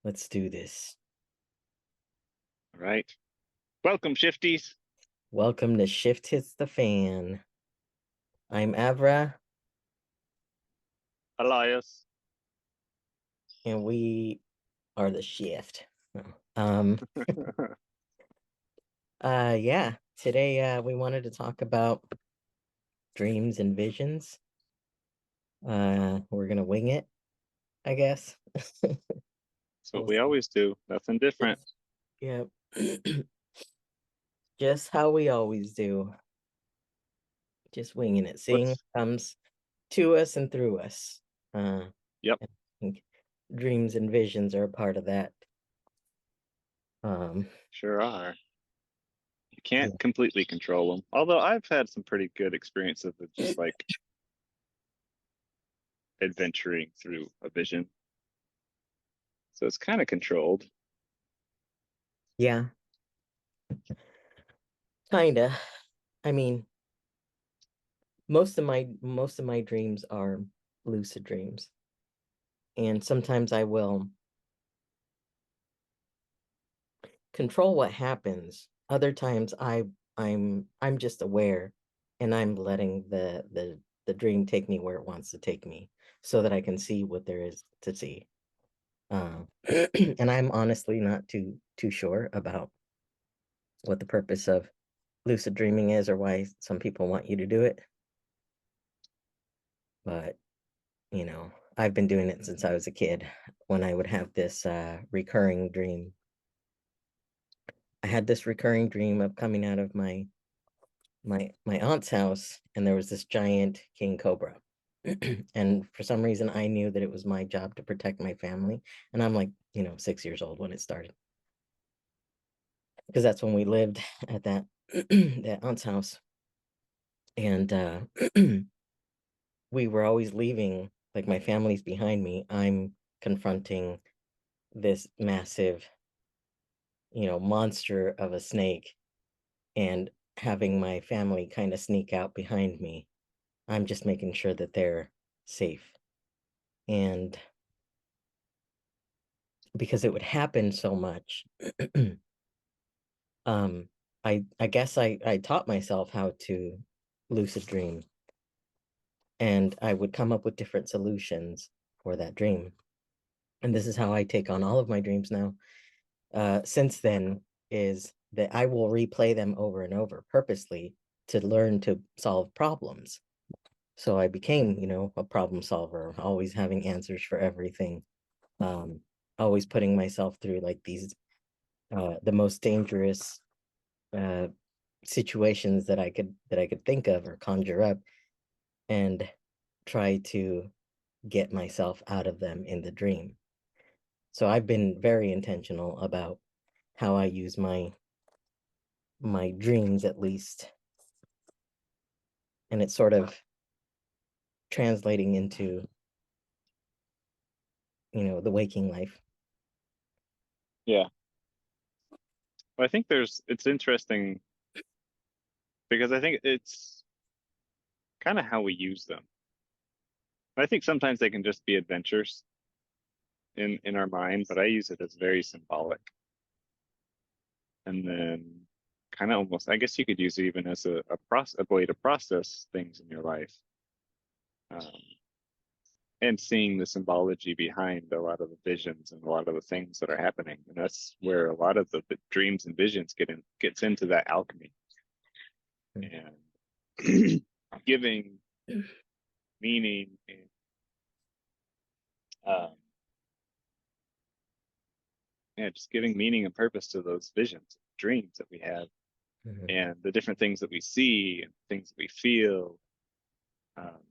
Let's do this. All right. Welcome, Shifties. Welcome to Shift Hits the Fan. I'm Avra, Elias. and we are the Shift. Um, yeah. Today, we wanted to talk about dreams and visions. We're gonna wing it, I guess. That's what We'll we see. always do. Nothing different. Just, yeah, just how we always do. Just winging it, seeing what What's, comes to us and through us. yep, I think dreams and visions are a part of that. Um, sure are. You yeah. can't completely control them. Although I've had some pretty good experiences of just like adventuring through a vision. So it's kind of controlled. Yeah, kinda. I mean, most of my dreams are lucid dreams. And sometimes I will control what happens. Other times I'm just aware and I'm letting the dream take me where it wants to take me so that I can see what there is to see. And I'm honestly not too sure about what the purpose of lucid dreaming is or why some people want you to do it. But I've been doing it since I was a kid when I would have this recurring dream. I had this recurring dream of coming out of my aunt's house, and there was this giant king cobra. And for some reason I knew that it was my job to protect my family. And I'm like, 6 years old when it started. Because that's when we lived at that that aunt's house. And we were always leaving, like my family's behind me. I'm confronting this massive, monster of a snake and having my family kind of sneak out behind me. I'm just making sure that they're safe. And because it would happen so much, um, I guess I taught myself how to lucid dream, and I would come up with different solutions for that dream. And this is how I take on all of my dreams now. Since then, is that I will replay them over and over purposely to learn to solve problems. So I became, a problem solver, always having answers for everything. Um, Always putting myself through like these the most dangerous uh situations that I could think of or conjure up and try to get myself out of them in the dream. So I've been very intentional about how I use my dreams at least, and it's sort of translating into, the waking life. Yeah. Well, I think it's interesting because I think it's kind of how we use them. I think sometimes they can just be adventures in our mind, but I use it as very symbolic. And then kind of almost, I guess you could use it even as a way to process things in your life. Um, and seeing the symbology behind a lot of the visions and a lot of the things that are happening. And that's where a lot of the dreams and visions gets into that alchemy and giving meaning and um, yeah, just giving meaning and purpose to those visions, dreams that we have, Mhm. and the different things that we see and things that we feel. Um,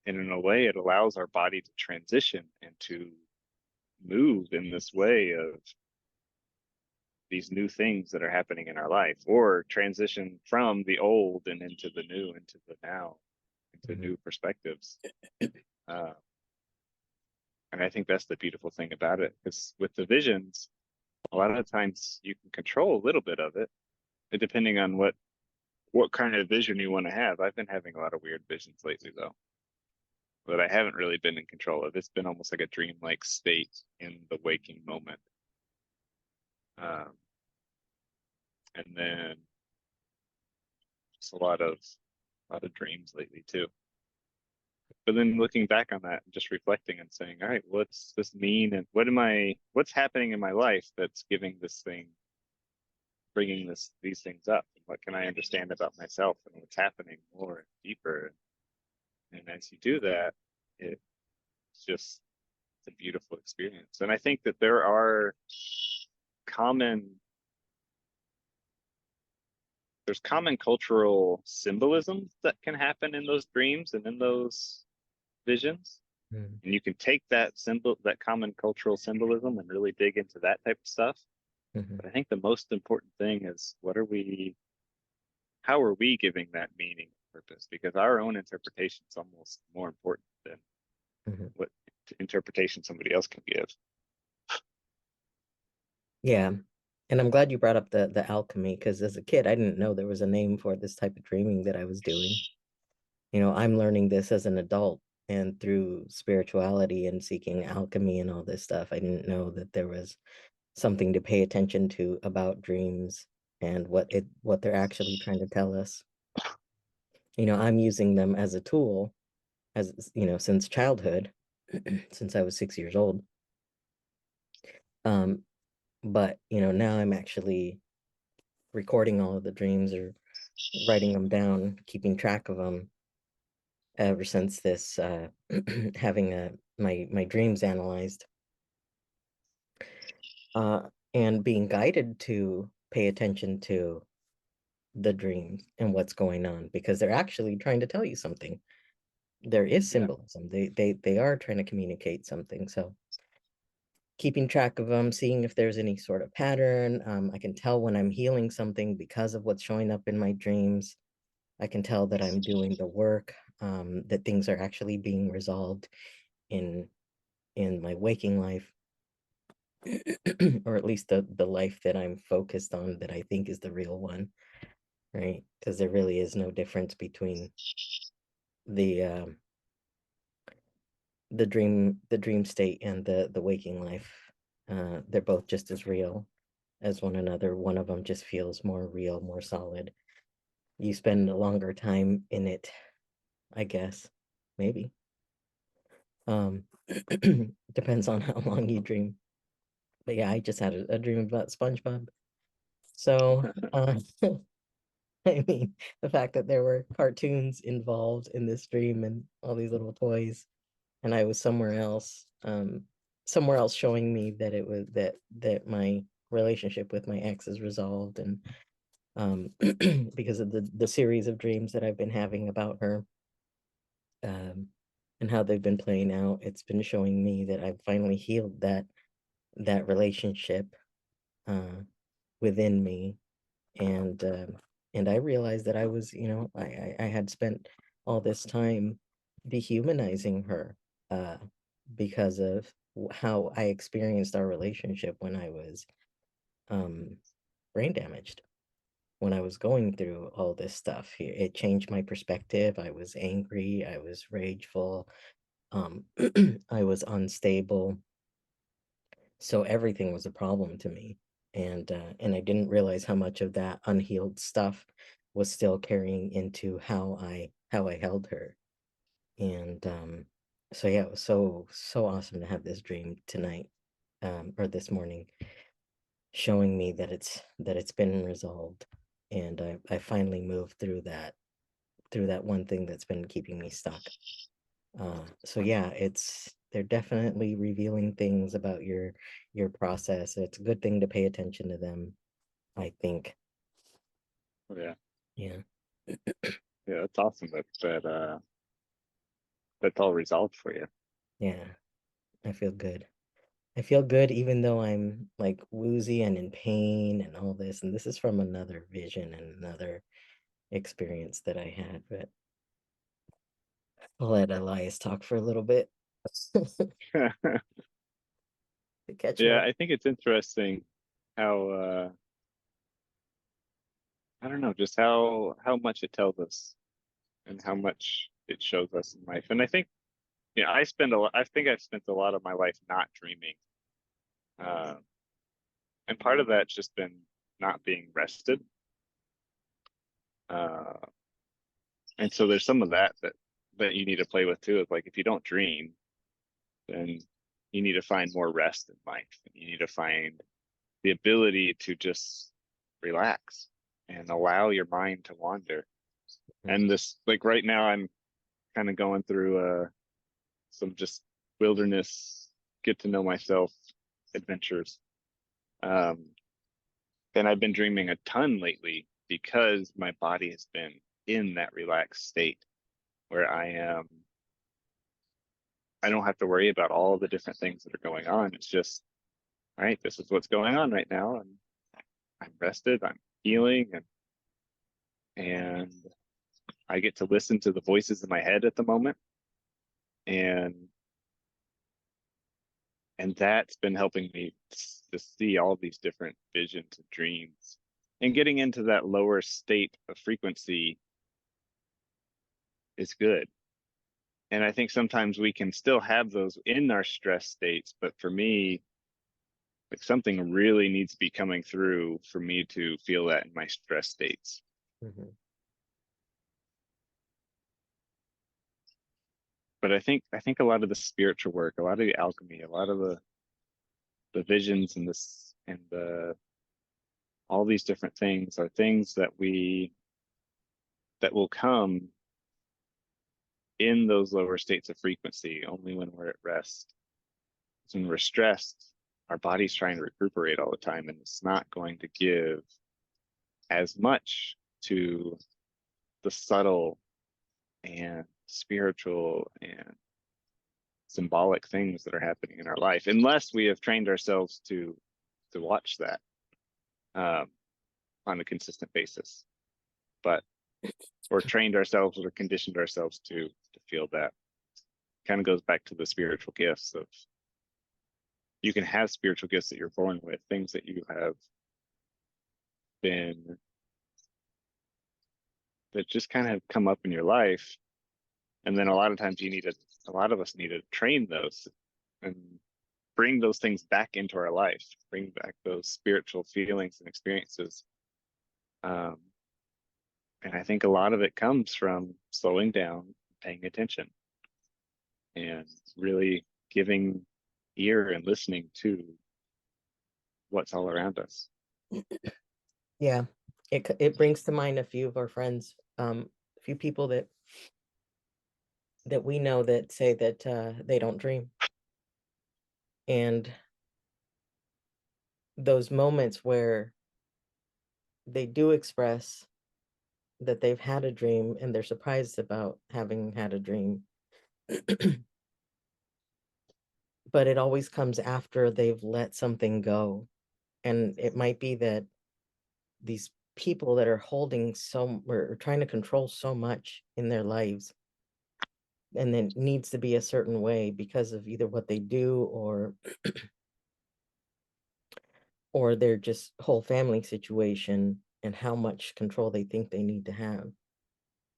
and in a way, it allows our body to transition and to move in this way of these new things that are happening in our life, or transition from the old and into the new, into the now, into Mhm. new perspectives. Uh, and I think that's the beautiful thing about it, because with the visions, a lot of times you can control a little bit of it, depending on what kind of vision you want to have. I've been having a lot of weird visions lately, though, that I haven't really been in control of. It's been almost like a dreamlike state in the waking moment. Um, and then just a lot of dreams lately too. But then looking back on that and just reflecting and saying, all right, what's this mean? And what's happening in my life that's bringing these things up? And what can I understand about myself and what's happening more and deeper? And as you do that, it's just, it's a beautiful experience. And I think that there are common, there's common cultural symbolisms that can happen in those dreams and in those visions. Mm, And you can take that common cultural symbolism and really dig into that type of stuff. mhm, But I think the most important thing is how are we giving that meaning and purpose? Because our own interpretation is almost more important than mhm. what interpretation somebody else can give. Yeah. And I'm glad you brought up the alchemy, because as a kid, I didn't know there was a name for this type of dreaming that I was doing. I'm learning this as an adult and through spirituality and seeking alchemy and all this stuff. I didn't know that there was something to pay attention to about dreams and what they're actually trying to tell us. I'm using them as a tool since childhood, since I was 6 years old. Um, but now I'm actually recording all of the dreams or writing them down, keeping track of them ever since this having my dreams analyzed uh and being guided to pay attention to the dreams and what's going on because they're actually trying to tell you something. There is Yeah. symbolism. They are trying to communicate something. So keeping track of them, seeing if there's any sort of pattern. I can tell when I'm healing something because of what's showing up in my dreams. I can tell that I'm doing the work, that things are actually being resolved in my waking life, or at least the life that I'm focused on that I think is the real one, right? Because there really is no difference between the the dream state and the waking life. They're both just as real as one another. One of them just feels more real, more solid. You spend a longer time in it, I guess, maybe. Um, depends on how long you dream. But yeah, I just had a dream about SpongeBob. So, I mean, the fact that there were cartoons involved in this dream and all these little toys, and I was somewhere else showing me that it was that my relationship with my ex is resolved, and because of the series of dreams that I've been having about her, um, and how they've been playing out, it's been showing me that I've finally healed that relationship uh, within me, and I realized that I was, I had spent all this time dehumanizing her uh, because of how I experienced our relationship when I was um, brain damaged. When I was going through all this stuff here, it changed my perspective. I was angry. I was rageful. Um, I was unstable. So everything was a problem to me. And I didn't realize how much of that unhealed stuff was still carrying into how I held her. And so yeah, it was so awesome to have this dream tonight, or this morning, showing me that it's been resolved. And I finally moved through that one thing that's been keeping me stuck. So yeah, they're definitely revealing things about your process. It's a good thing to pay attention to them, I think. Yeah. Yeah, Yeah. That's awesome that's all resolved for you. yeah, I feel good. I feel good even though I'm like woozy and in pain and all this. And this is from another vision and another experience that I had, but I'll let Elias talk for a little bit to catch Yeah, up. I think it's interesting how I don't know, just how much it tells us and how much it shows us in life. And I think, I think I've spent a lot of my life not dreaming. Uh, And part of that's just been not being rested. Uh, and so there's some of that you need to play with too. It's like if you don't dream, then you need to find more rest in life. You need to find the ability to just relax and allow your mind to wander. Mhm. And this, like right now, I'm kind of going through some just wilderness, get to know myself adventures. Um, and I've been dreaming a ton lately because my body has been in that relaxed state where I don't have to worry about all the different things that are going on. It's just, all right, this is what's going on right now. And I'm rested, I'm healing, and I get to listen to the voices in my head at the moment. And that's been helping me to see all these different visions and dreams. And getting into that lower state of frequency is good. And I think sometimes we can still have those in our stress states, but for me, like something really needs to be coming through for me to feel that in my stress states. Mhm. But I think a lot of the spiritual work, a lot of the alchemy, a lot of the visions and this and the all these different things are things that will come in those lower states of frequency only when we're at rest. When we're stressed, our body's trying to recuperate all the time, and it's not going to give as much to the subtle and spiritual and symbolic things that are happening in our life, unless we have trained ourselves to watch that um, on a consistent basis. But or trained ourselves or conditioned ourselves to feel that. Kind of goes back to the spiritual gifts of you can have spiritual gifts that you're born with, things that you have been that just kind of come up in your life. And then a lot of times a lot of us need to train those and bring those things back into our life, bring back those spiritual feelings and experiences. Um, and I think a lot of it comes from slowing down, paying attention, and really giving ear and listening to what's all around us. Yeah, it brings to mind a few of our friends, a few people that we know that say that they don't dream, and those moments where they do express that they've had a dream and they're surprised about having had a dream, but it always comes after they've let something go. And it might be that these people that are holding so or trying to control so much in their lives, and then needs to be a certain way because of either what they do or their just whole family situation and how much control they think they need to have,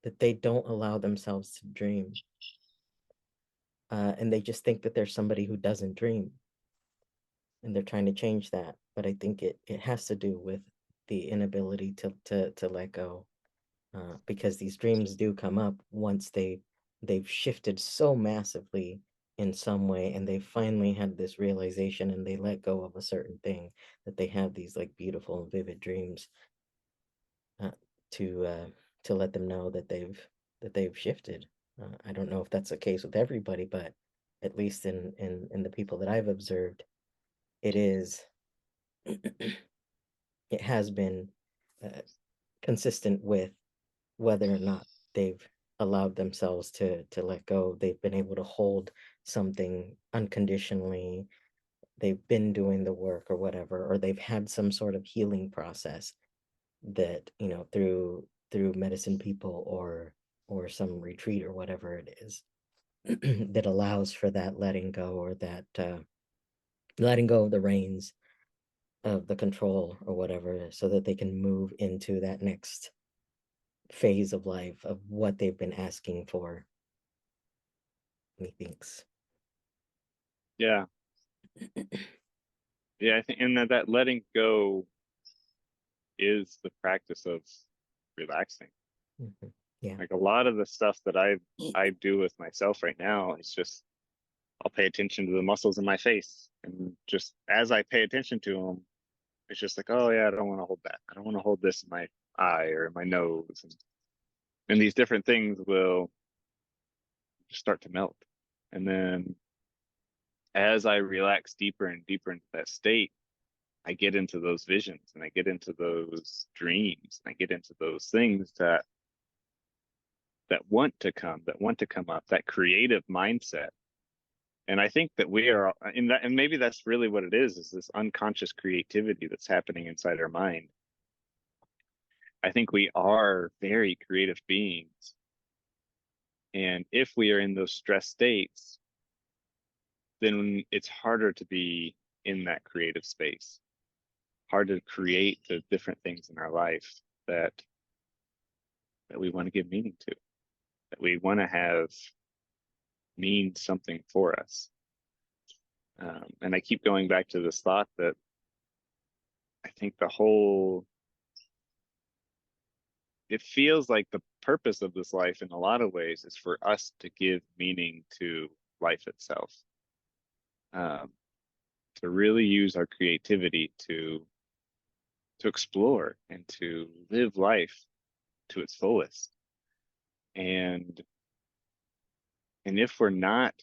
that they don't allow themselves to dream. And they just think that there's somebody who doesn't dream, and they're trying to change that. But I think it has to do with the inability to let go, because these dreams do come up once they've shifted so massively in some way, and they finally had this realization and they let go of a certain thing, that they have these like beautiful and vivid dreams, uh, to uh, to let them know that they've shifted. I don't know if that's the case with everybody, but at least in the people that I've observed, it is. It has been uh, consistent with whether or not they've allowed themselves to let go. They've been able to hold something unconditionally. They've been doing the work or whatever, or they've had some sort of healing process that, through medicine people or some retreat or whatever it is, that allows for that letting go, or that letting go of the reins of the control or whatever, so that they can move into that next phase of life of what they've been asking for, methinks. Yeah, yeah, I think, and that letting go is the practice of relaxing. Mhm. Yeah. Like a lot of the stuff that I do with myself right now is just I'll pay attention to the muscles in my face, and just as I pay attention to them, it's just like, oh yeah, I don't want to hold that. I don't want to hold this in my eye or in my nose, and these different things will just start to melt. And then as I relax deeper and deeper into that state, I get into those visions and I get into those dreams and I get into those things that want to come up, that creative mindset. And I think that we are in that, and maybe that's really what it is this unconscious creativity that's happening inside our mind. I think we are very creative beings. And if we are in those stress states, then it's harder to be in that creative space, hard to create the different things in our life that that we want to give meaning to, that we want to have mean something for us. And I keep going back to this thought that I think it feels like the purpose of this life in a lot of ways is for us to give meaning to life itself, um, to really use our creativity to explore and to live life to its fullest. And and if we're not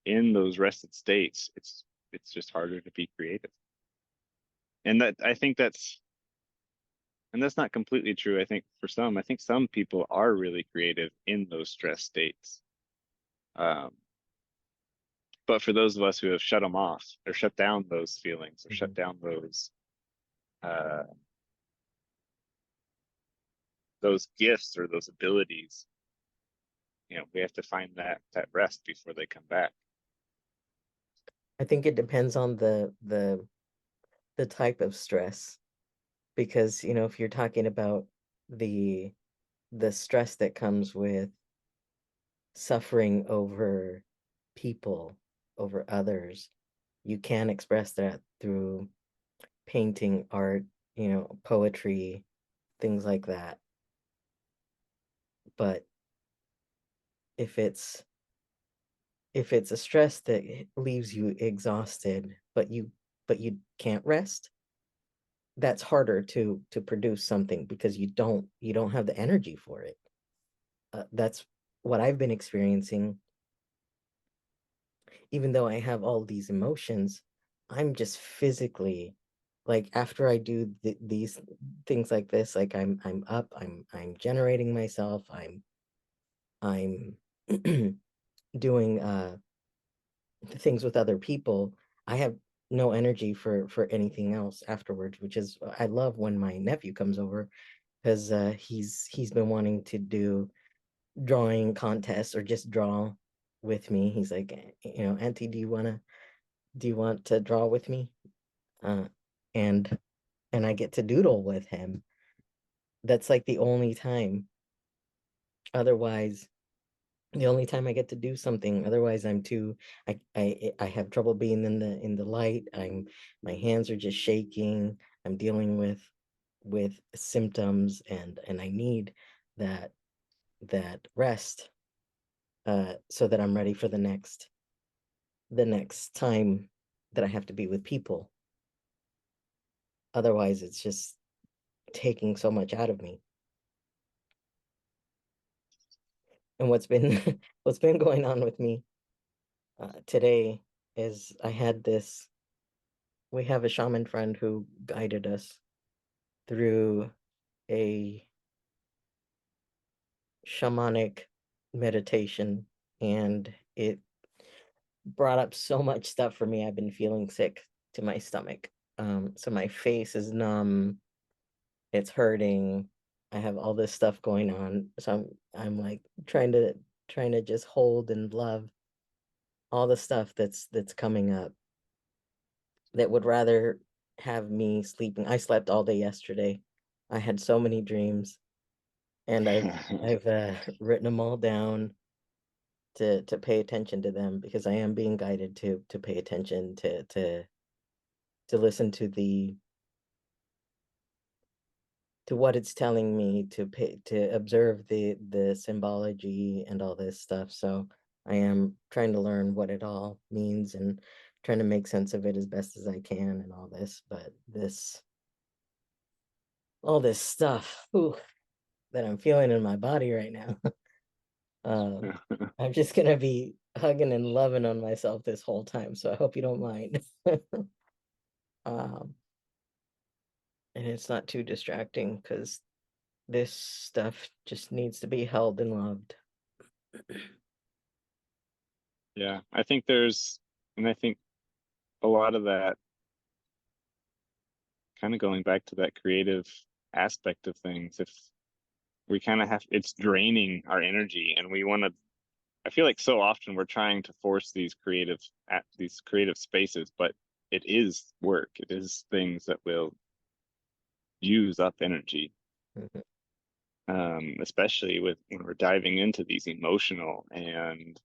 in those rested states, it's just harder to be creative. And that I think that's not completely true. I think some people are really creative in those stress states. Um, but for those of us who have shut them off or shut down those feelings or shut Mhm. down uh, those gifts or those abilities, we have to find that rest before they come back. I think it depends on the type of stress because, if you're talking about the the stress that comes with suffering over people, over others, you can express that through painting, art, poetry, things like that. But if it's if it's a stress that leaves you exhausted, but you can't rest, that's harder to produce something because you don't have the energy for it. That's what I've been experiencing. Even though I have all these emotions, I'm just physically, like, after I do these things like this, like I'm up, I'm generating myself, I'm doing things with other people. I have no energy for anything else afterwards, which is I love when my nephew comes over because he's been wanting to do drawing contests or just draw with me. He's like, Auntie, do you want to draw with me? Uh, and and I get to doodle with him. That's like the only time. Otherwise, the only time I get to do something. Otherwise, I have trouble being in the light. My hands are just shaking. I'm dealing with symptoms, and I need that that rest, so that I'm ready for the next time that I have to be with people. Otherwise, it's just taking so much out of me. And what's been going on with me today is we have a shaman friend who guided us through a shamanic meditation, and it brought up so much stuff for me. I've been feeling sick to my stomach. So my face is numb, it's hurting. I have all this stuff going on. So I'm like trying to just hold and love all the stuff that's coming up that would rather have me sleeping. I slept all day yesterday. I had so many dreams, and I've written them all down to pay attention to them because I am being guided to pay attention to listen to what it's telling me, to observe the symbology and all this stuff. So I am trying to learn what it all means and trying to make sense of it as best as I can and all this. But all this stuff that I'm feeling in my body right now, um, I'm just gonna be hugging and loving on myself this whole time. So I hope you don't mind. um, and it's not too distracting because this stuff just needs to be held and loved. Yeah, I think and I think a lot of that, kind of going back to that creative aspect of things, if we kind of have, it's draining our energy, and we want to, I feel like so often we're trying to force these creative spaces, but it is work. It is things that will use up energy, Mhm. especially when we're diving into these emotional and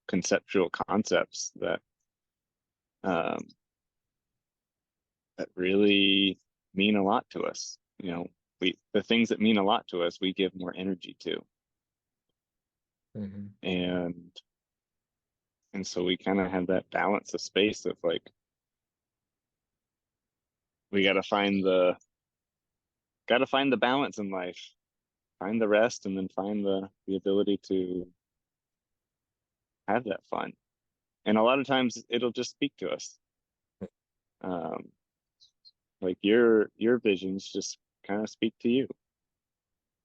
conceptual concepts um, that really mean a lot to us. The things that mean a lot to us, we give more energy to, Mhm. and so we kind of have that balance of space of like, we got to find the balance in life, find the rest, and then find the ability to have that fun. And a lot of times it'll just speak to us. Um, like your visions just kind of speak to you.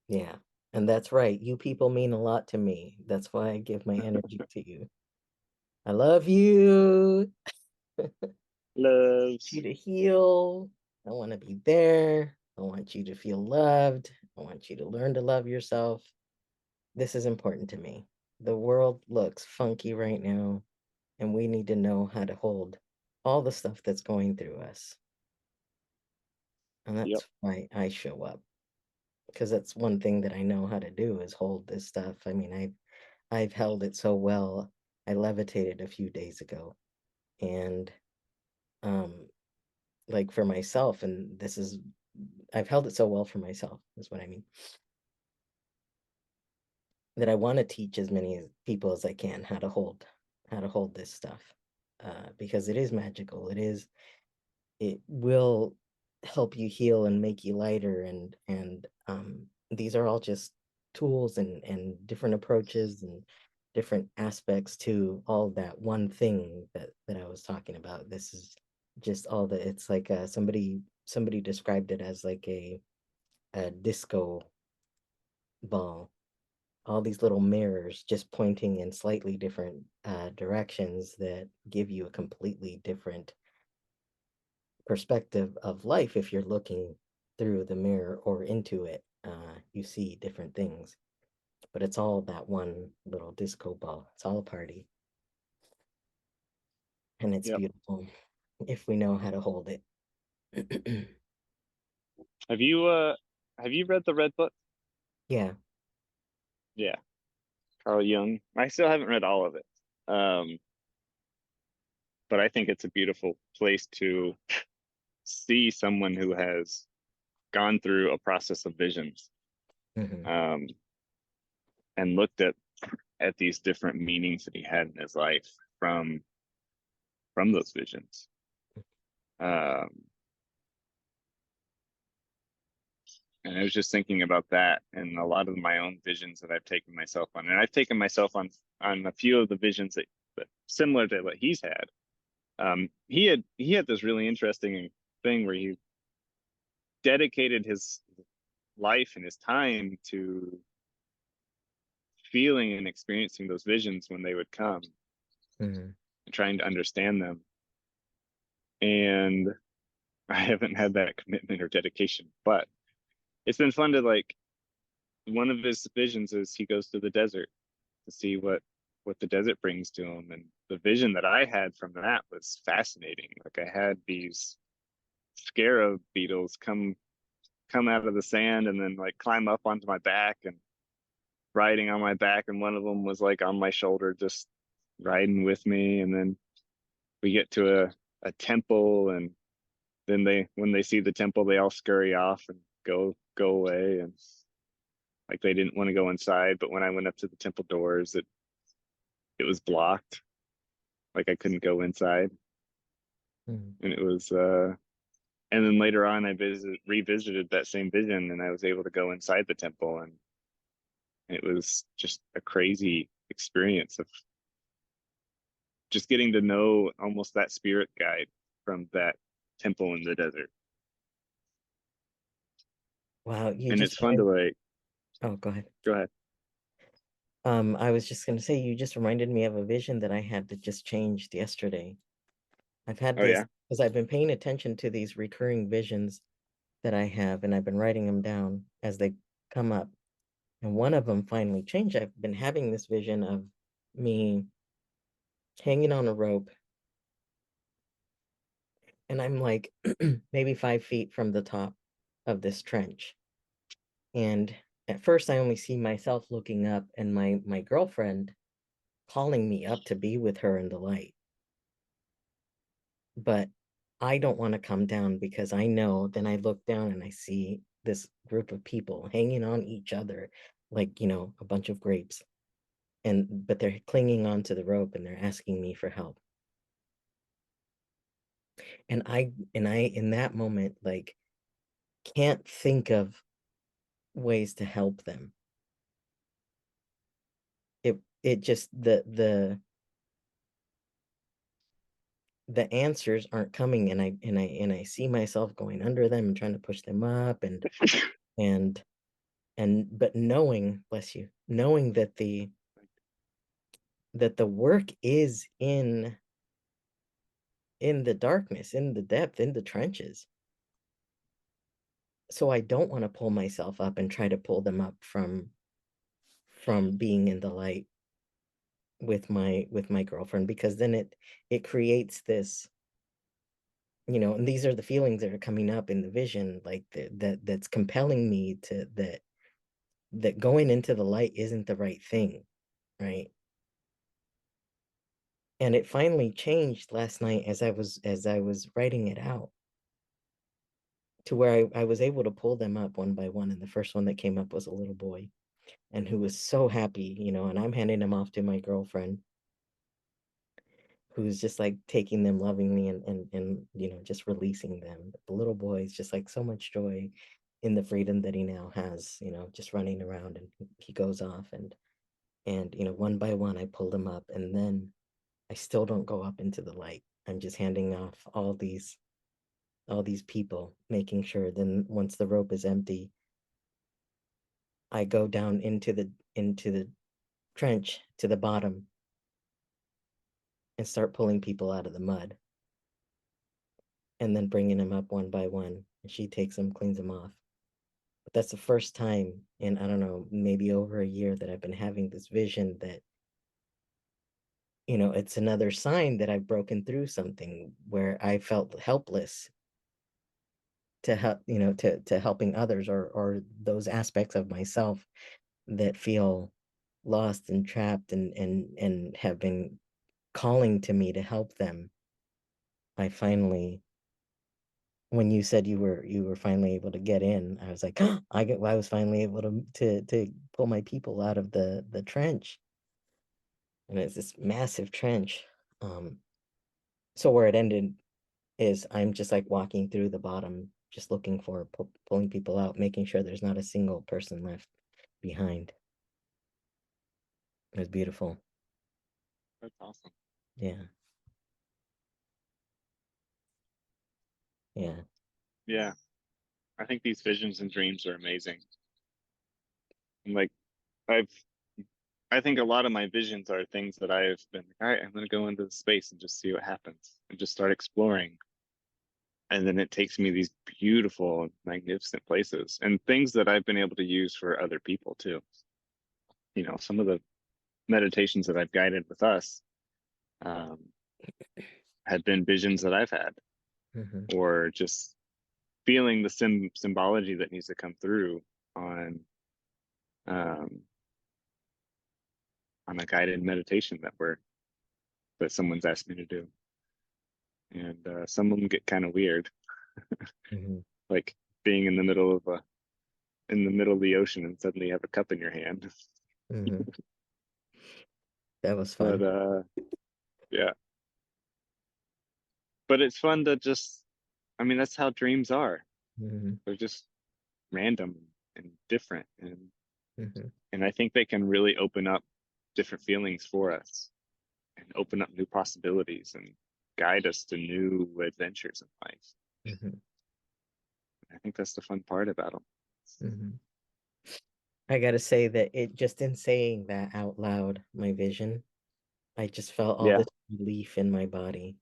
Yeah. And that's right. You people mean a lot to me. That's why I give my energy to you. I love you. I want you Loves. to heal. I want to be there. I want you to feel loved. I want you to learn to love yourself. This is important to me. The world looks funky right now, and we need to know how to hold all the stuff that's going through us. And Yep. that's why I show up, because that's one thing that I know how to do is hold this stuff. I mean, I've held it so well. I levitated a few days ago, and um like for myself, and this is I've held it so well for myself, is what I mean, that I want to teach as many people as I can how to hold this stuff. Because it is magical. It will help you heal and make you lighter, and these are all just tools and different approaches and different aspects to all that one thing that I was talking about. This is just all the it's like somebody described it as like a disco ball, all these little mirrors just pointing in slightly different directions that give you a completely different perspective of life. If you're looking through the mirror or into it, you see different things, but it's all that one little disco ball. It's all a party, and it's Yep. beautiful if we know how to hold it. Have you read the Red Book? Yeah. Yeah. Carl Jung. I still haven't read all of it. Um, but I think it's a beautiful place to see someone who has gone through a process of visions, Hmm. um, and looked at these different meanings that he had in his life from those visions. Um, and I was just thinking about that and a lot of my own visions that I've taken myself on, and I've taken myself on a few of the visions that similar to what he's had. He had this really interesting thing where he dedicated his life and his time to feeling and experiencing those visions when they would come, Hmm. and trying to understand them. And I haven't had that commitment or dedication, but it's been fun to like, one of his visions is he goes to the desert to see what the desert brings to him. And the vision that I had from that was fascinating. Like, I had these scarab beetles come out of the sand and then like climb up onto my back and riding on my back, and one of them was like on my shoulder just riding with me. And then we get to a temple, and then when they see the temple, they all scurry off and go away, and like they didn't want to go inside. But when I went up to the temple doors, it was blocked, like I couldn't go inside, Mm. and it was and then later on I revisited that same vision, and I was able to go inside the temple, and it was just a crazy experience of just getting to know almost that spirit guide from that temple in the desert. Wow, you And just it's fun to like, oh, go ahead. go ahead. I was just gonna say you just reminded me of a vision that I had that just changed yesterday. I've had Oh this yeah. because I've been paying attention to these recurring visions that I have, and I've been writing them down as they come up. And one of them finally changed. I've been having this vision of me hanging on a rope, and I'm like maybe 5 feet from the top of this trench. And at first, I only see myself looking up and my girlfriend calling me up to be with her in the light. But I don't want to come down because I know then I look down and I see this group of people hanging on each other like, a bunch of grapes. But they're clinging onto the rope and they're asking me for help. And I in that moment like can't think of ways to help them. It just the answers aren't coming, and I see myself going under them and trying to push them up, and but knowing, bless you, knowing that the work is in the darkness, in the depth, in the trenches. So I don't want to pull myself up and try to pull them up from being in the light with my girlfriend, because then it creates this, and these are the feelings that are coming up in the vision, like that's compelling me to that going into the light isn't the right thing, right? And it finally changed last night as I was writing it out, to where I was able to pull them up one by one. And the first one that came up was a little boy, and who was so happy, and I'm handing him off to my girlfriend, who's just like taking them lovingly and just releasing them. But the little boy is just like so much joy in the freedom that he now has, just running around, and he goes off, and one by one I pulled him up, and then I still don't go up into the light. I'm just handing off all these people, making sure then once the rope is empty, I go down into the trench to the bottom and start pulling people out of the mud, and then bringing them up one by one. And she takes them, cleans them off. But that's the first time in, I don't know, maybe over a year, that I've been having this vision that, it's another sign that I've broken through something where I felt helpless to help, to helping others, or those aspects of myself that feel lost and trapped, and have been calling to me to help them. I finally, when you said you were finally able to get in, I was like, I was finally able to pull my people out of the trench, and it's this massive trench. Um, so where it ended is I'm just like walking through the bottom, just looking for pulling people out, making sure there's not a single person left behind. It was beautiful. That's awesome. Yeah, yeah. Yeah. I think these visions and dreams are amazing. And like I've I think a lot of my visions are things that I've been like, all right, I'm gonna go into the space and just see what happens and just start exploring. And then it takes me these beautiful, magnificent places and things that I've been able to use for other people too. Some of the meditations that I've guided with us um, had been visions that I've had, Hmm. or just feeling the symbology that needs to come through on um, on a guided meditation that someone's asked me to do. and some of them get kind of weird, Mm-hmm. like being in the middle of the ocean and suddenly you have a cup in your hand. Mm-hmm. That was But fun. yeah, but it's fun to just, I mean, that's how dreams are. Mm-hmm. They're just random and different, Mm-hmm. and I think they can really open up different feelings for us and open up new possibilities and guide us to new adventures in life. Mm-hmm. I think that's the fun part about them. Mm-hmm. I gotta say that it just in saying that out loud, my vision, I just felt all Yeah, this relief in my body,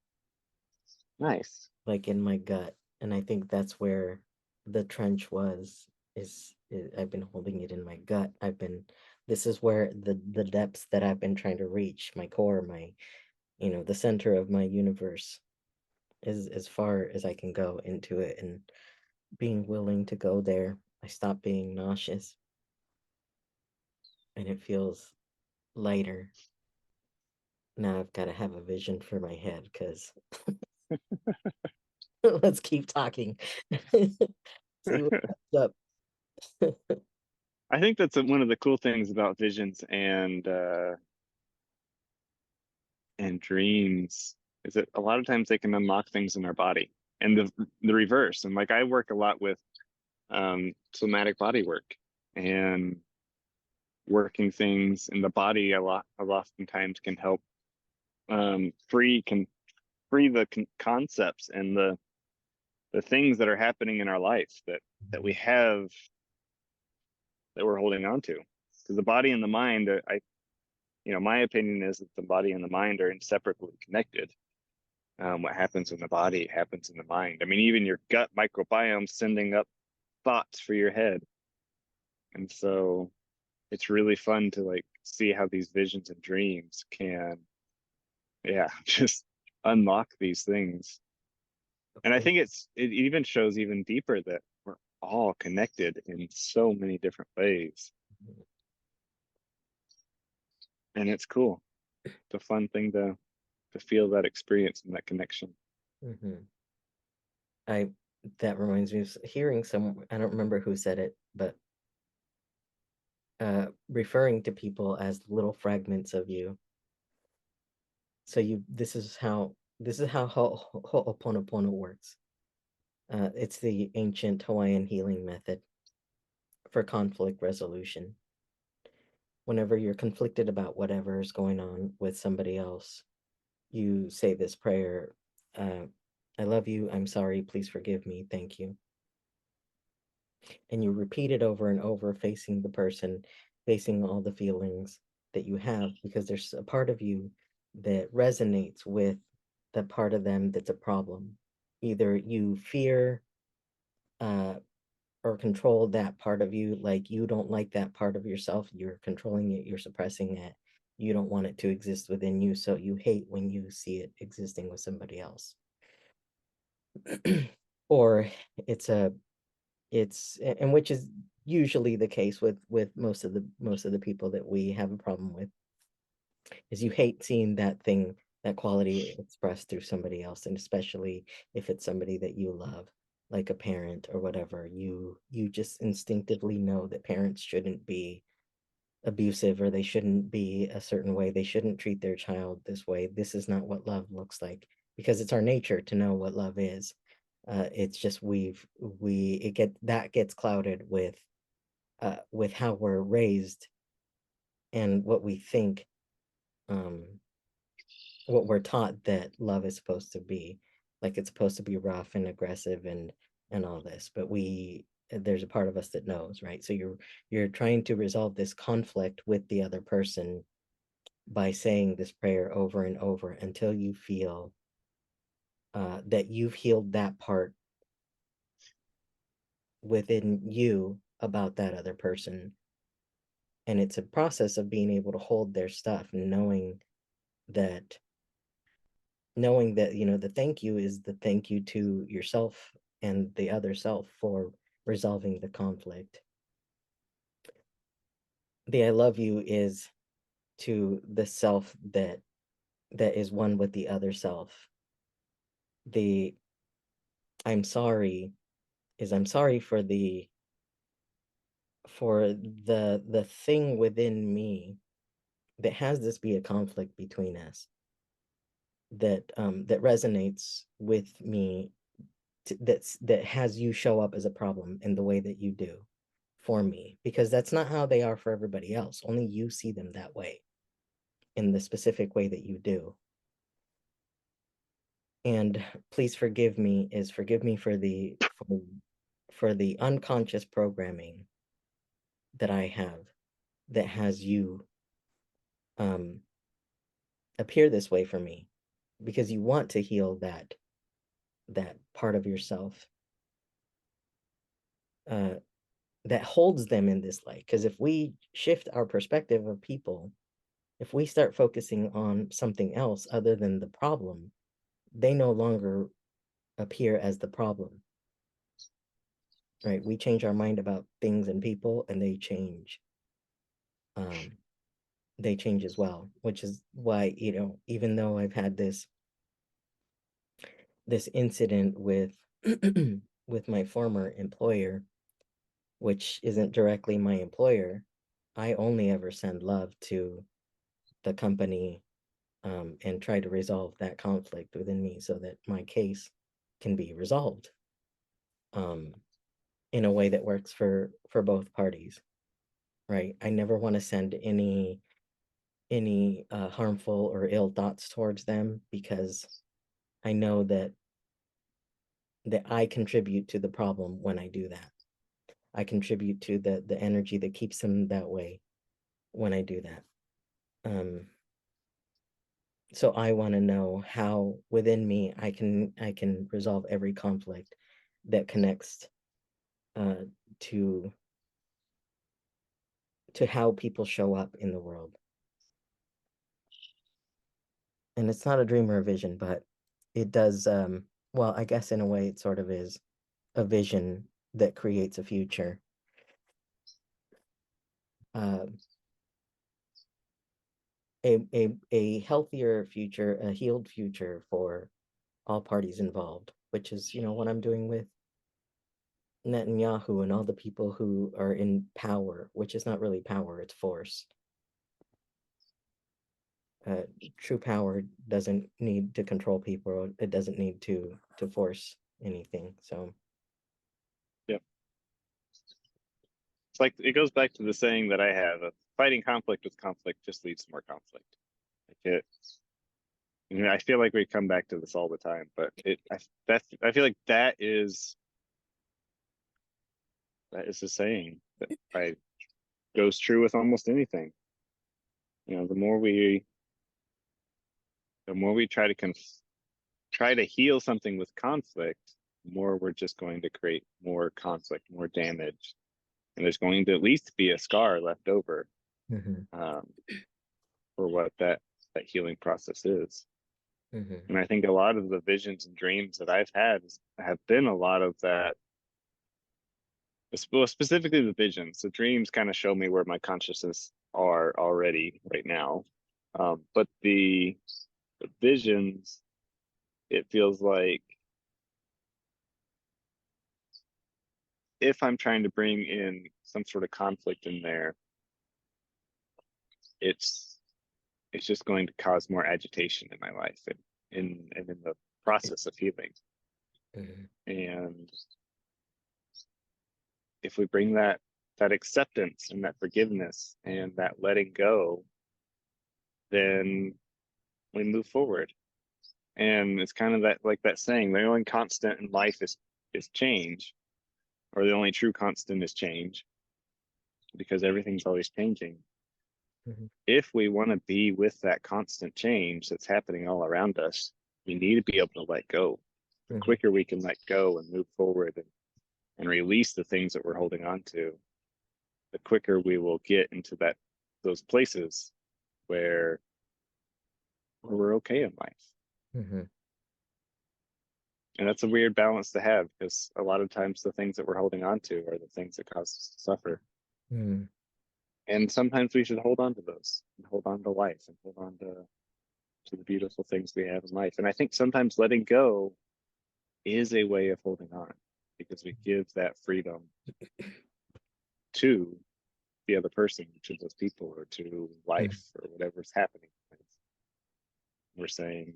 nice. like in my gut. And I think that's where the trench was, I've been holding it in my gut. This is where the depths that I've been trying to reach, my core, the center of my universe is as far as I can go into it, and being willing to go there, I stop being nauseous and it feels lighter. Now I've got to have a vision for my head because let's keep talking. See what comes up. I think that's one of the cool things about visions and dreams is that a lot of times they can unlock things in our body, and the reverse. And like I work a lot with somatic body work and working things in the body a oftentimes can help free the concepts and the things that are happening in our life that we have that we're holding on to, because the body and the mind my opinion is that the body and the mind are inseparably connected. What happens in the body happens in the mind. I mean, even your gut microbiome sending up thoughts for your head. And so it's really fun to like see how these visions and dreams can, yeah, just unlock these things. And I Okay. think it even shows even deeper that we're all connected in so many different ways. And it's cool. It's a fun thing to feel that experience and that connection. Mm-hmm. I That reminds me of hearing some. I don't remember who said it, but referring to people as little fragments of you. So this is how Ho'oponopono works. It's the ancient Hawaiian healing method for conflict resolution. Whenever you're conflicted about whatever is going on with somebody else, you say this prayer. uh, I love you, I'm sorry, please forgive me, thank you. And you repeat it over and over, facing the person, facing all the feelings that you have, because there's a part of you that resonates with the part of them that's a problem. Either you fear uh, or control that part of you, like you don't like that part of yourself, you're controlling it, you're suppressing it, you don't want it to exist within you, so you hate when you see it existing with somebody else. Or it's a it's and which is usually the case with most of the people that we have a problem with, is you hate seeing that quality expressed through somebody else, and especially if it's somebody that you love, like a parent or whatever. You just instinctively know that parents shouldn't be abusive, or they shouldn't be a certain way, they shouldn't treat their child this way. This is not what love looks like, because it's our nature to know what love is. It's just that gets clouded with how we're raised and um what we're taught that love is supposed to be. Like it's supposed to be rough and aggressive and all this, but there's a part of us that knows, right? So you're trying to resolve this conflict with the other person by saying this prayer over and over until you feel that you've healed that part within you about that other person. And it's a process of being able to hold their stuff, and that the thank you is the thank you to yourself and the other self for resolving the conflict. The I love you is to the self that is one with the other self, the I'm sorry is I'm sorry for the thing within me that has this be a conflict between us, that resonates with me, that has you show up as a problem in the way that you do for me, because that's not how they are for everybody else. Only you see them that way, in the specific way that you do. And please forgive me for the unconscious programming that I have, that has you um appear this way for me, because you want to heal that part of yourself, uh that holds them in this light. Because if we shift our perspective of people, if we start focusing on something else other than the problem, they no longer appear as the problem, right? We change our mind about things and people, and um they change as well, which is why, even though I've had this incident with with my former employer, which isn't directly my employer, I only ever send love to the company, and try to resolve that conflict within me so that my case can be resolved, um, in a way that works for both parties, right? I never want to send any harmful or ill thoughts towards them, because I know that I contribute to the problem when I do that. I contribute to the energy that keeps them that way when I do that. So I want to know how within me I can resolve every conflict that connects, uh, to how people show up in the world. And it's not a dream or a vision, but it does. Well, I guess in a way it sort of is a vision that creates a future. Uh, a healthier future, a healed future for all parties involved, which is, what I'm doing with Netanyahu and all the people who are in power, which is not really power, it's force. Uh, True power doesn't need to control people. It doesn't need to force anything. So, Yep. It's like it goes back to the saying that I have of fighting conflict with conflict just leads to more conflict. Like I feel like we come back to this all the time, but I feel like that is the saying that I goes true with almost anything. The more we try to heal something with conflict, the more we're just going to create more conflict, more damage, and there's going to at least be a scar left over, mhm, um, for what that healing process is. mhm, And I think a lot of the visions and dreams that I've had have been a lot of that. Well, specifically the visions. The dreams kind of show me where my consciousness are already right now. But the visions, it feels like if I'm trying to bring in some sort of conflict in there, it's it's just going to cause more agitation in my life and in the process of healing. mhm, And if we bring that acceptance and that forgiveness and that letting go, then we move forward. And it's kind of that, like that saying, the only constant in life is change, or the only true constant is change, because everything's always changing. mhm, If we want to be with that constant change that's happening all around us, we need to be able to let go. The mhm, quicker we can let go and move forward and release the things that we're holding on to, the quicker we will get into those places where we're okay in life. mhm, And that's a weird balance to have, because a lot of times the things that we're holding on to are the things that cause us to suffer. mhm, And sometimes we should hold on to those and hold on to life and hold on to the beautiful things we have in life. And I think sometimes letting go is a way of holding on because we give that freedom to the other person, to those people, or to Mm, life, or whatever's happening. We're saying,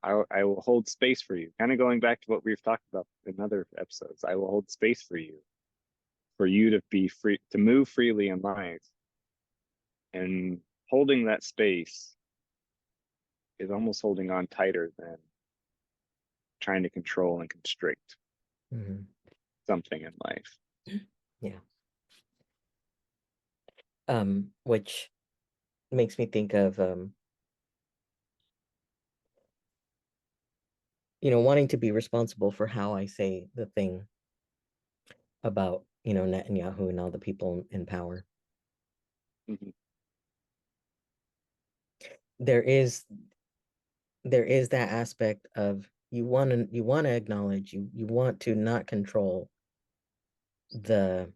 I will hold space for you. Kind of going back to what we've talked about in other episodes. I will hold space for you to be free, to move freely in life. And holding that space is almost holding on tighter than trying to control and constrict mhm. something in life. Yeah. Which makes me think of wanting to be responsible for how I say the thing about, Netanyahu and all the people in power. Mhm. There is that aspect of you want to acknowledge, you want to not control the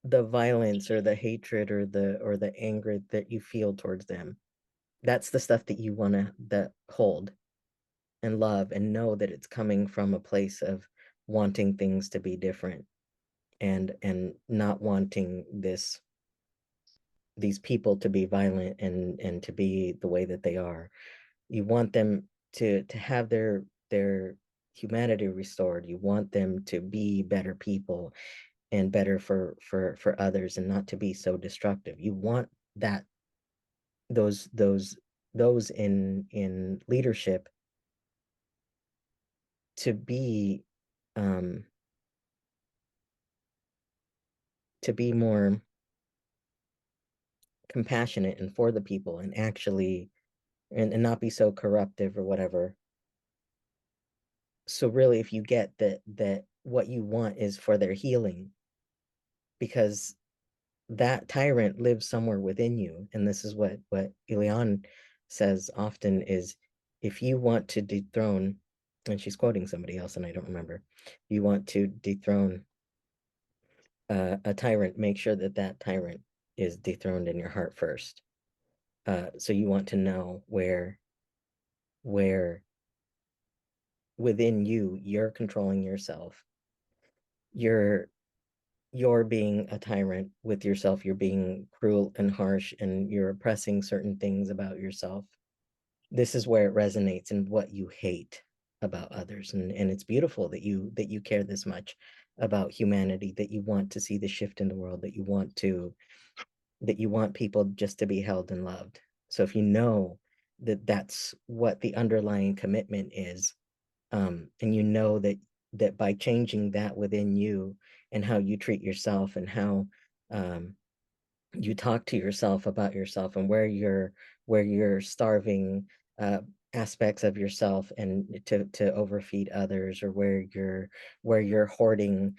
violence or the hatred or the anger that you feel towards them. That's the stuff that you want to that hold and love and know that it's coming from a place of wanting things to be different and not wanting these people to be violent and to be the way that they are. You want them to have their humanity restored. You want them to be better people and better for others and not to be so destructive. You want that those in leadership to be um more compassionate and for the people and actually and not be so corruptive or whatever. So really if you get that what you want is for their healing, because that tyrant lives somewhere within you, and this is what Elian says often is, if you want to dethrone, and she's quoting somebody else and I don't remember, you want to dethrone a tyrant, make sure that that tyrant is dethroned in your heart first. So you want to know where within you you're controlling yourself, you're you're being a tyrant with yourself, you're being cruel and harsh and you're oppressing certain things about yourself. This is where it resonates and what you hate about others, and it's beautiful that you care this much about humanity, that you want to see the shift in the world, that you want people just to be held and loved. So if you know that that's what the underlying commitment is, and you know that by changing that within you and how you treat yourself and how um, you talk to yourself about yourself and where you're starving uh, aspects of yourself and to overfeed others, or where you're hoarding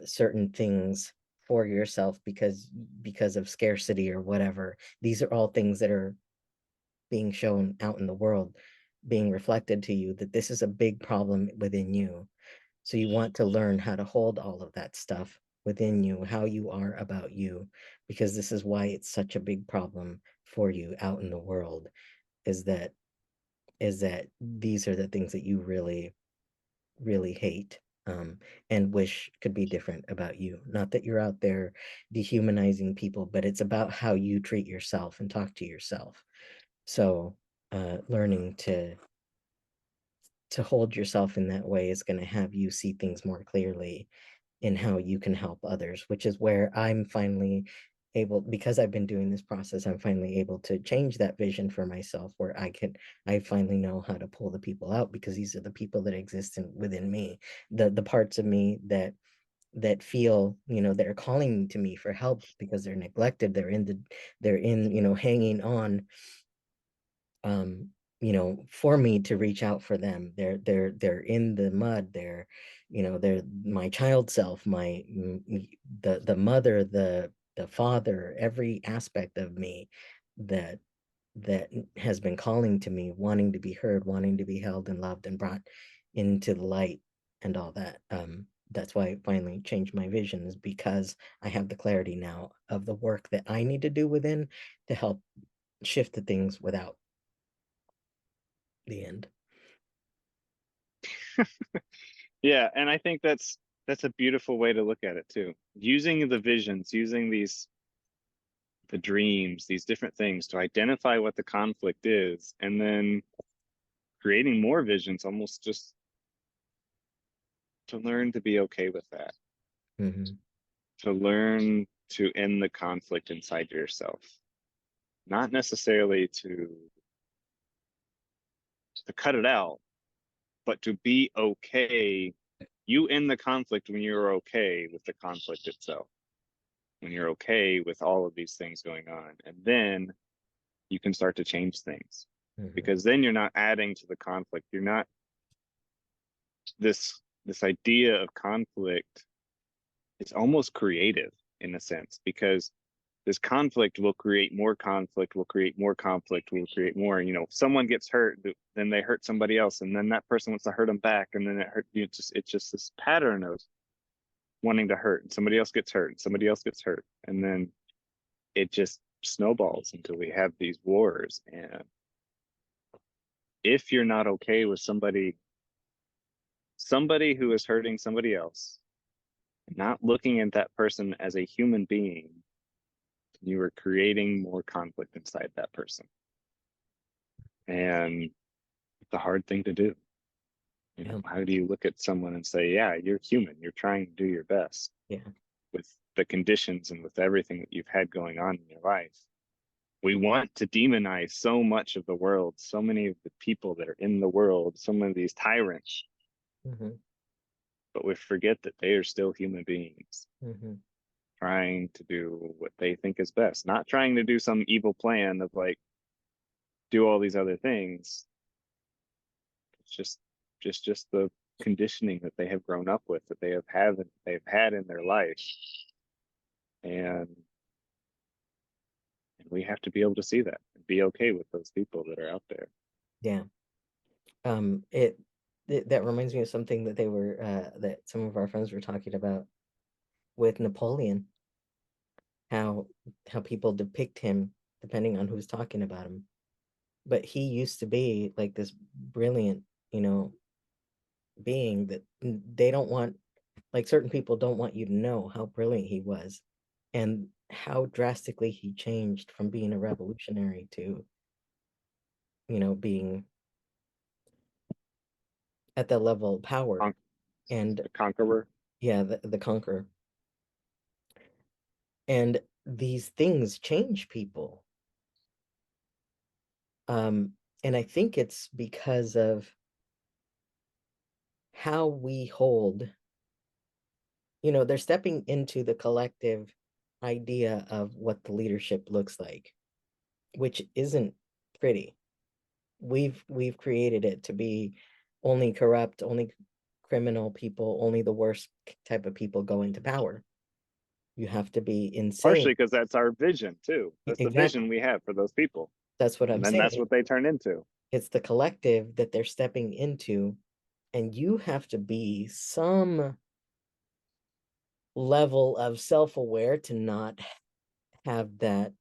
certain things for yourself because of scarcity or whatever. These are all things that are being shown out in the world, being reflected to you, that this is a big problem within you. So you want to learn how to hold all of that stuff within you, how you are about you, because this is why it's such a big problem for you out in the world, is that these are the things that you really, really hate, and wish could be different about you. Not that you're out there dehumanizing people, but it's about how you treat yourself and talk to yourself. So learning to hold yourself in that way is going to have you see things more clearly in how you can help others, which is where I'm finally able, because I've been doing this process, I'm finally able to change that vision for myself, where I finally know how to pull the people out, because these are the people that exist within me, the parts of me that feel, that are calling to me for help because they're neglected, they're in hanging on, um for me to reach out for them. They're in the mud. They're my child self, the mother, the father, every aspect of me that that has been calling to me, wanting to be heard, wanting to be held and loved and brought into the light and all that. That's why I finally changed my vision, is because I have the clarity now of the work that I need to do within to help shift the things without the end. Yeah, and I think that's a beautiful way to look at it too. Using the visions, using the dreams, these different things to identify what the conflict is, and then creating more visions, almost just to learn to be okay with that, Hmm. to learn to end the conflict inside yourself, not necessarily to cut it out, but to be okay. You end the conflict when you're okay with the conflict itself, when you're okay with all of these things going on, and then you can start to change things, Hmm. because then you're not adding to the conflict. You're not this idea of conflict. It's almost creative in a sense, because this conflict will create more conflict, will create more conflict, will create more. You know, if someone gets hurt, then they hurt somebody else, and then that person wants to hurt them back, and then it hurt you. It's just this pattern of wanting to hurt, and somebody else gets hurt, and somebody else gets hurt, and then it just snowballs until we have these wars. And if you're not okay with somebody who is hurting somebody else, not looking at that person as a human being, you are creating more conflict inside that person. And it's a hard thing to do. You know, Yeah. how do you look at someone and say, yeah, you're human, you're trying to do your best Yeah. with the conditions and with everything that you've had going on in your life? We want to demonize so much of the world, so many of the people that are in the world, some of these tyrants, Hmm. but we forget that they are still human beings Hmm. trying to do what they think is best, not trying to do some evil plan of like do all these other things. It's just the conditioning that they have grown up with, that they've had in their life, and we have to be able to see that and be okay with those people that are out there. Yeah. It, that reminds me of something that they were that some of our friends were talking about with Napoleon, how people depict him depending on who's talking about him. But he used to be like this brilliant, you know, being that they don't want, like certain people don't want you to know how brilliant he was and how drastically he changed from being a revolutionary to, being at that level of power. Con- And the conqueror. yeah, the conqueror. And these things change people. Um, and I think it's because of how we hold, they're stepping into the collective idea of what the leadership looks like, which isn't pretty. We've created it to be only corrupt, only criminal people, only the worst type of people go into power. You have to be insane. Partially because that's our vision too. That's the vision Exactly. we have for those people. That's what And I'm then that's saying. what they turn into. It's the collective that they're stepping into, and you have to be some level of self-aware to not have that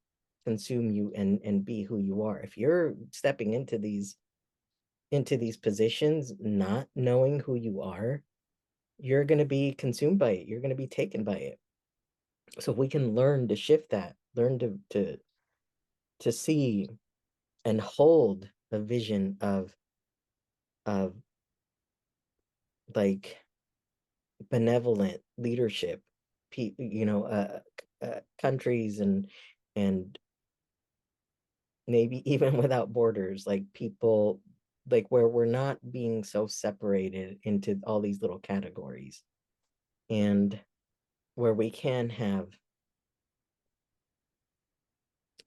consume you and be who you are. If you're stepping into these positions not knowing who you are, you're going to be consumed by it. You're going to be taken by it. So if we can learn to shift that, learn to see and hold a vision of like benevolent leadership, countries and maybe even without borders, like people, like where we're not being so separated into all these little categories, and where we can have,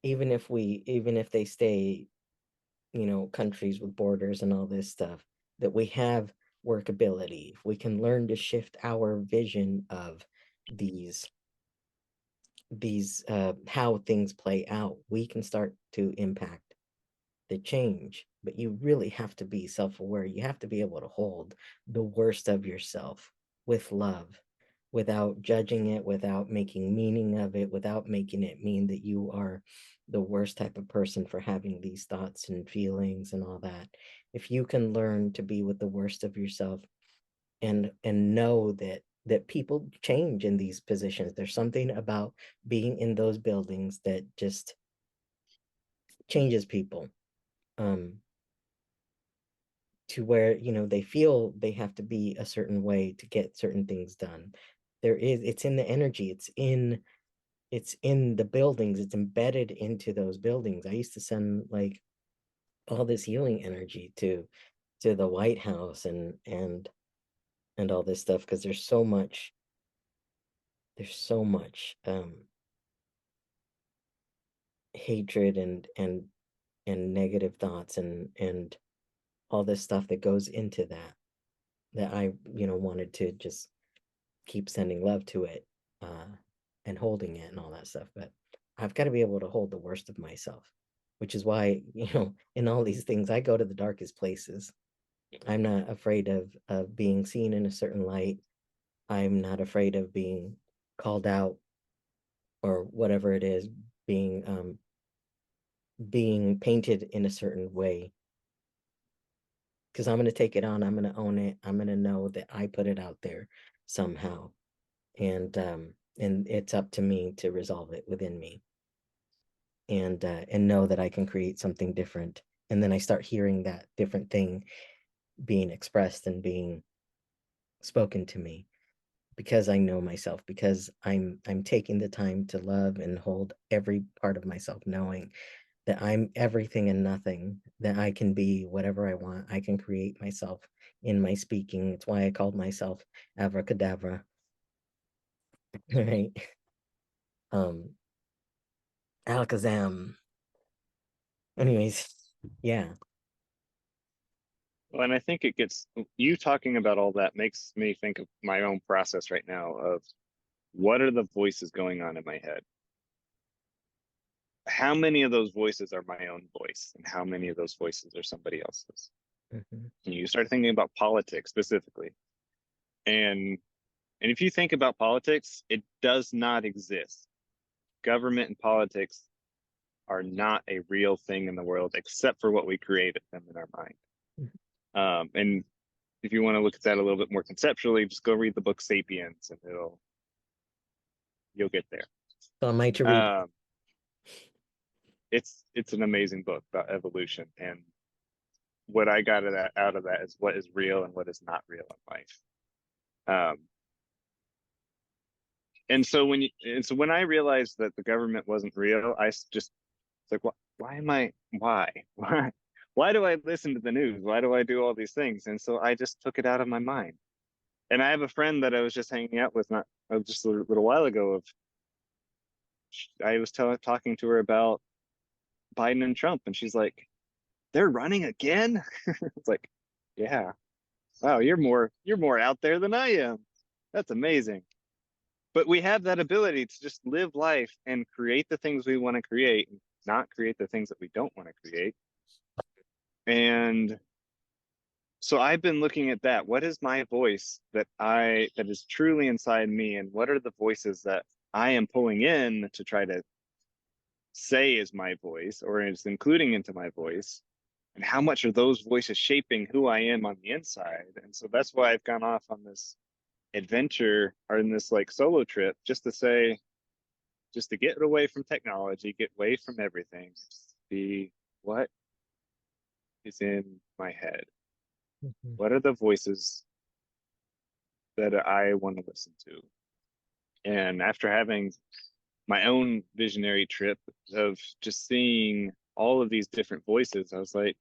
even if they stay, countries with borders and all this stuff, that we have workability. If we can learn to shift our vision of these how things play out, we can start to impact the change. But you really have to be self-aware. You have to be able to hold the worst of yourself with love, without judging it, without making meaning of it, without making it mean that you are the worst type of person for having these thoughts and feelings and all that. If you can learn to be with the worst of yourself, and know that people change in these positions. There's something about being in those buildings that just changes people, um to where, they feel they have to be a certain way to get certain things done. It's in the energy, it's in the buildings, it's embedded into those buildings. I used to send like all this healing energy to the White House and all this stuff, because there's so much hatred and negative thoughts and all this stuff that goes into that I wanted to just keep sending love to it, and holding it and all that stuff. But I've got to be able to hold the worst of myself, which is why, in all these things, I go to the darkest places. I'm not afraid of being seen in a certain light. I'm not afraid of being called out or whatever it is, being painted in a certain way, because I'm going to take it on. I'm going to own it. I'm going to know that I put it out there somehow, and it's up to me to resolve it within me, and know that I can create something different. And then I start hearing that different thing being expressed and being spoken to me, because I know myself, because I'm taking the time to love and hold every part of myself, knowing that I'm everything and nothing, that I can be whatever I want. I can create myself in my speaking. It's why I called myself Abracadabra. Right? Um, Alakazam. Anyways, yeah. Well, and I think it gets you talking about all that makes me think of my own process right now of what are the voices going on in my head? How many of those voices are my own voice, and how many of those voices are somebody else's? Mhm. And you start thinking about politics specifically, and and if you think about politics, it does not exist. Government and politics are not a real thing in the world, except for what we created them in our mind. And if you want to look at that a little bit more conceptually, just go read the book *Sapiens*, and you'll get there. So am I to read? Um, it's an amazing book about evolution, and what I got out of that is what is real and what is not real in life. Um, and so when I realized that the government wasn't real, I just it's like, why am I, why do I listen to the news? Why do I do all these things? And so I just took it out of my mind. And I have a friend that I was just hanging out with not just a little while ago. I was talking to her about Biden and Trump, and she's like, "They're running again." It's like, yeah, wow, you're more out there than I am. That's amazing. But we have that ability to just live life and create the things we want to create, and not create the things that we don't want to create. And so I've been looking at that. What is my voice that is truly inside me, and what are the voices that I am pulling in to try to say is my voice or is including into my voice? And how much are those voices shaping who I am on the inside? And so that's why I've gone off on this adventure, or in this like solo trip, just to get away from technology, get away from everything, just be what is in my head. Mhm. What are the voices that I want to listen to? And after having my own visionary trip of just seeing all of these different voices, I was like,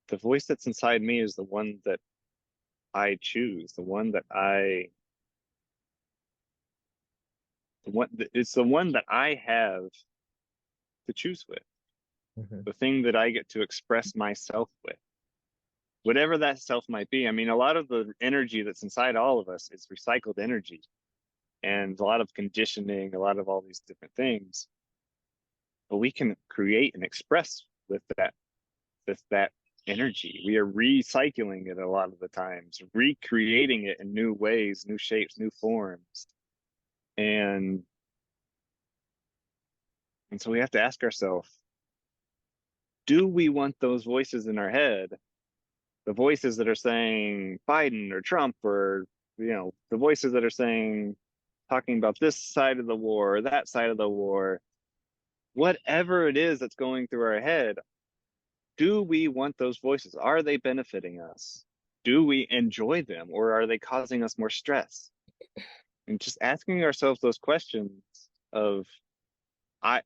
the voice that's inside me is the one that I choose, it's the one that I have to choose with, Mhm. the thing that I get to express myself with, whatever that self might be. I mean, a lot of the energy that's inside all of us is recycled energy, and a lot of conditioning, a lot of all these different things. But we can create and express with that energy. We are recycling it a lot of the times, recreating it in new ways, new shapes, new forms. And and so we have to ask ourselves, do we want those voices in our head, the voices that are saying Biden or Trump, or the voices that are saying, talking about this side of the war or that side of the war, whatever it is that's going through our head, do we want those voices? Are they benefiting us? Do we enjoy them, or are they causing us more stress? And just asking ourselves those questions of,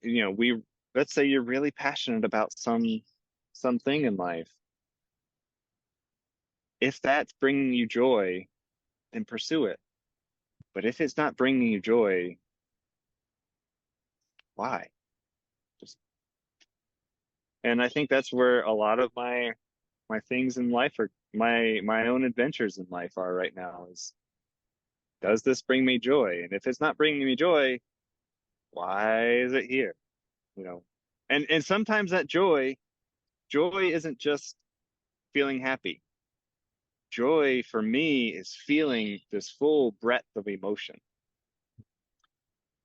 we, let's say you're really passionate about something in life. If that's bringing you joy, then pursue it. But if it's not bringing you joy, why? Just, and I think that's where a lot of my things in life are, my own adventures in life are right now, is, does this bring me joy? And if it's not bringing me joy, why is it here? You know, and sometimes that joy isn't just feeling happy. Joy for me is feeling this full breadth of emotion.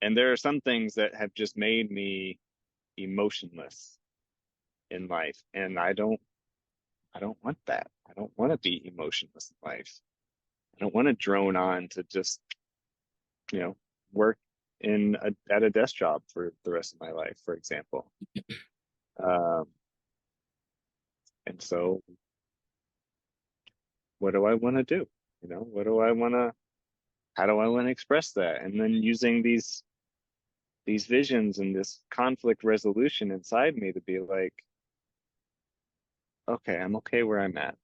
And there are some things that have just made me emotionless in life. And I don't want that. I don't want to be emotionless in life. I don't want to drone on to just, work at a desk job for the rest of my life, for example. Um, and so what do I want to do? What do I want to, how do I want to express that? And then using these visions and this conflict resolution inside me to be like, okay, I'm okay where I'm at.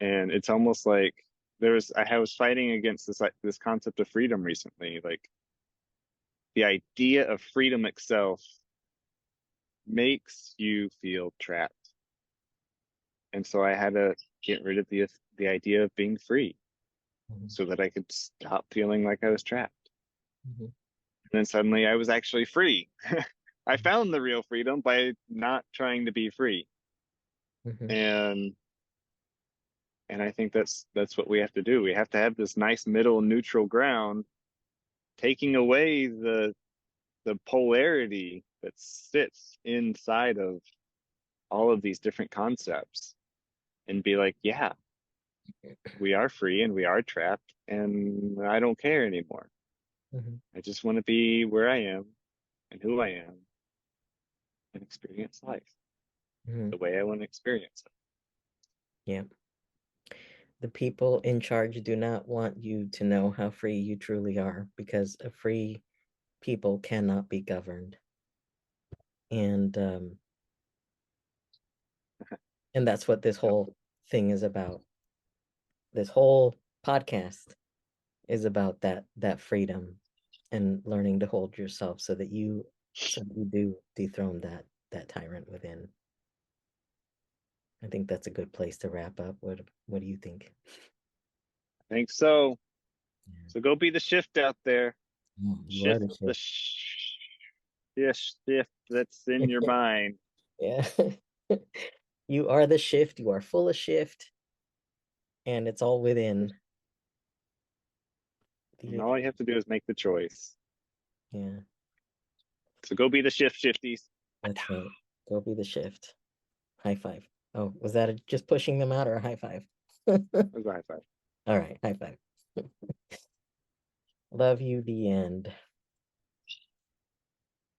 And it's almost like I was fighting against this concept of freedom recently. Like, the idea of freedom itself makes you feel trapped. And so I had to get rid of the idea of being free Mhm. so that I could stop feeling like I was trapped. Mhm. And then suddenly I was actually free. I found the real freedom by not trying to be free. Mhm. And I think that's what we have to do. We have to have this nice middle neutral ground, taking away the polarity that sits inside of all of these different concepts, and be like, yeah, we are free and we are trapped, and I don't care anymore. Mhm. I just want to be where I am and who I am, and experience life Mhm. the way I want to experience it. Yeah. The people in charge do not want you to know how free you truly are, because a free people cannot be governed. And that's what this Yep. whole thing is about. This whole podcast is about that freedom and learning to hold yourself so that you do dethrone that tyrant within. I think that's a good place to wrap up. What do you think? I think so. Yeah. So go be the shift out there. You are Shift the the shift. shift that's in your mind. Yeah. You are the shift. You are full of shift, and it's all within And the. all you have to do is make the choice. Yeah, So go be the shifties. that's right. Go be the shift. High five. Oh, was that just pushing them out or a high five? All That's a high five. right, high five. Love you, the end.